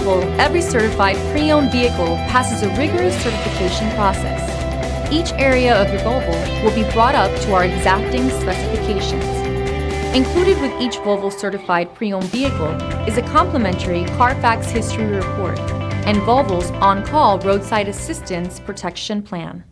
Volvo, every certified pre-owned vehicle passes a rigorous certification process. Each area of your Volvo will be brought up to our exacting specifications. Included with each Volvo certified pre-owned vehicle is a complimentary CARFAX history report and Volvo's on-call roadside assistance protection plan.